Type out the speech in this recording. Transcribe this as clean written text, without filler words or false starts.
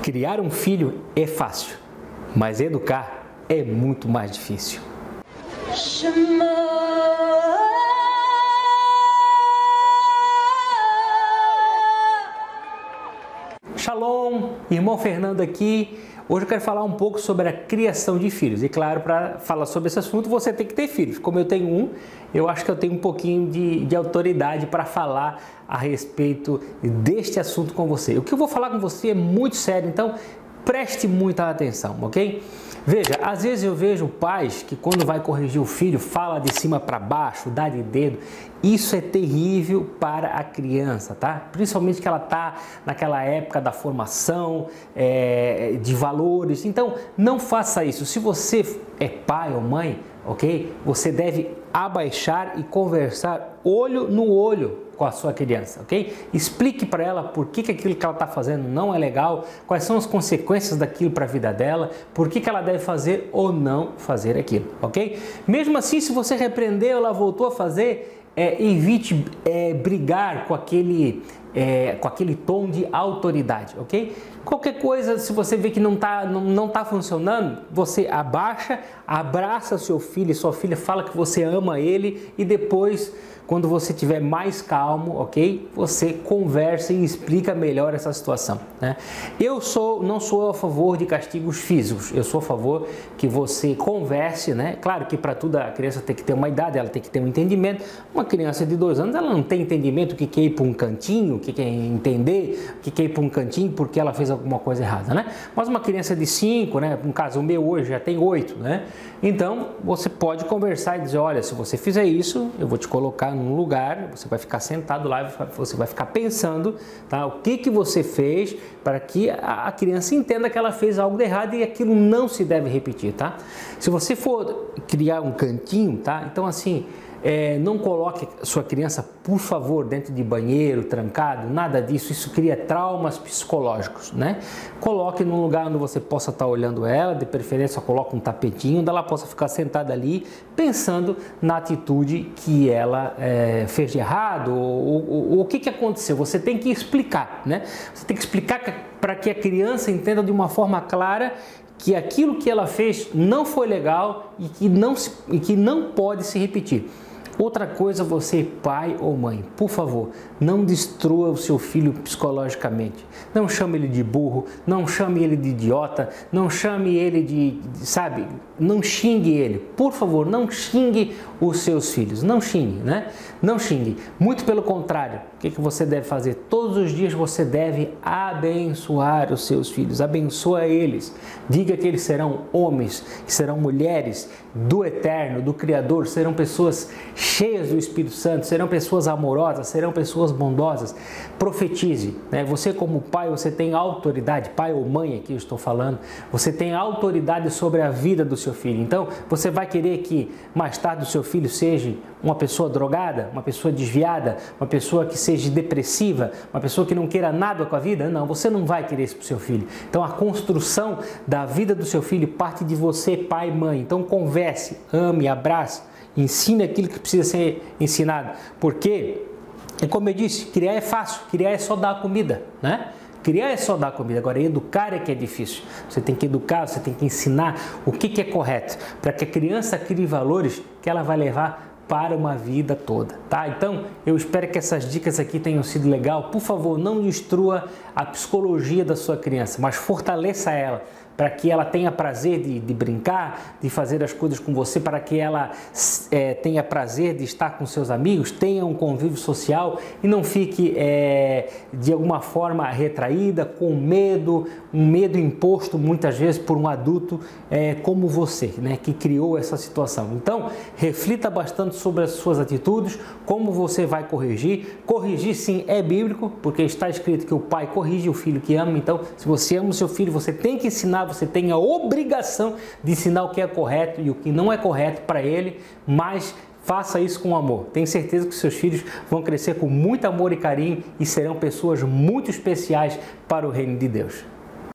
Criar um filho é fácil, mas educar é muito mais difícil. Shalom, irmão Fernando aqui. Hoje eu quero falar um pouco sobre a criação de filhos. E claro, para falar sobre esse assunto, você tem que ter filhos. Como eu tenho um, eu acho que eu tenho um pouquinho de autoridade para falar a respeito deste assunto com você. O que eu vou falar com você é muito sério, então preste muita atenção, ok? Veja, às vezes eu vejo pais que quando vai corrigir o filho, fala de cima para baixo, dá de dedo. Isso é terrível para a criança, tá? Principalmente que ela tá naquela época da formação, de valores. Então, não faça isso. Se você é pai ou mãe, ok? Você deve abaixar e conversar olho no olho com a sua criança, ok? Explique para ela por que aquilo que ela está fazendo não é legal, quais são as consequências daquilo para a vida dela, por que ela deve fazer ou não fazer aquilo, ok? Mesmo assim, se você repreendeu, ela voltou a fazer, evite brigar com aquele tom de autoridade, ok? Qualquer coisa, se você vê que não tá funcionando, você abaixa, abraça seu filho e sua filha, fala que você ama ele e depois, quando você estiver mais calmo, ok? Você conversa e explica melhor essa situação, né? Não sou a favor de castigos físicos, eu sou a favor que você converse, né? Claro que para tudo a criança tem que ter uma idade, ela tem que ter um entendimento. Uma criança de 2 anos, ela não tem entendimento o que é ir para um cantinho, o que é entender, o que é ir para um cantinho porque ela fez alguma coisa errada, né? Mas uma criança de 5, né? No caso, o meu hoje já tem 8, né? Então, você pode conversar e dizer, olha, se você fizer isso, eu vou te colocar num lugar, você vai ficar sentado lá, você vai ficar pensando, tá? O que você fez para que a criança entenda que ela fez algo de errado e aquilo não se deve repetir, tá? Se você for criar um cantinho, tá? Então, assim, não coloque sua criança, por favor, dentro de banheiro, trancado, nada disso, isso cria traumas psicológicos, né? Coloque num lugar onde você possa estar olhando ela, de preferência coloque um tapetinho, onde ela possa ficar sentada ali, pensando na atitude que ela fez de errado, ou o que aconteceu. Você tem que explicar, né? Você tem que explicar para que a criança entenda de uma forma clara que aquilo que ela fez não foi legal e que não pode se repetir. Outra coisa, você, pai ou mãe, por favor, não destrua o seu filho psicologicamente. Não chame ele de burro, não chame ele de idiota, não chame ele sabe, não xingue ele. Por favor, não xingue os seus filhos, não xingue, né? Não xingue. Muito pelo contrário, o que você deve fazer? Todos os dias você deve abençoar os seus filhos, abençoa eles. Diga que eles serão homens, que serão mulheres do Eterno, do Criador, serão pessoas cheias do Espírito Santo, serão pessoas amorosas, serão pessoas bondosas. Profetize, né? Você como pai, você tem autoridade, pai ou mãe aqui eu estou falando, você tem autoridade sobre a vida do seu filho. Então, você vai querer que mais tarde o seu filho seja uma pessoa drogada, uma pessoa desviada, uma pessoa que seja depressiva, uma pessoa que não queira nada com a vida? Não, você não vai querer isso para o seu filho. Então, a construção da vida do seu filho parte de você, pai e mãe. Então, converse, ame, abrace, ensine aquilo que precisa ser ensinado. Porque, como eu disse, criar é fácil, criar é só dar a comida, né? Criar é só dar comida, agora educar é que é difícil. Você tem que educar, você tem que ensinar o que é correto, para que a criança crie valores que ela vai levar para uma vida toda, tá? Então, eu espero que essas dicas aqui tenham sido legal. Por favor, não destrua a psicologia da sua criança, mas fortaleça ela, para que ela tenha prazer de brincar, de fazer as coisas com você, para que ela tenha prazer de estar com seus amigos, tenha um convívio social e não fique de alguma forma retraída, com medo, um medo imposto muitas vezes por um adulto como você, né, que criou essa situação. Então, reflita bastante sobre as suas atitudes, como você vai corrigir. Corrigir sim é bíblico, porque está escrito que o pai corrige o filho que ama. Então, se você ama o seu filho, você tem que ensinar, você tem a obrigação de ensinar o que é correto e o que não é correto para ele, mas faça isso com amor. Tenho certeza que seus filhos vão crescer com muito amor e carinho e serão pessoas muito especiais para o reino de Deus.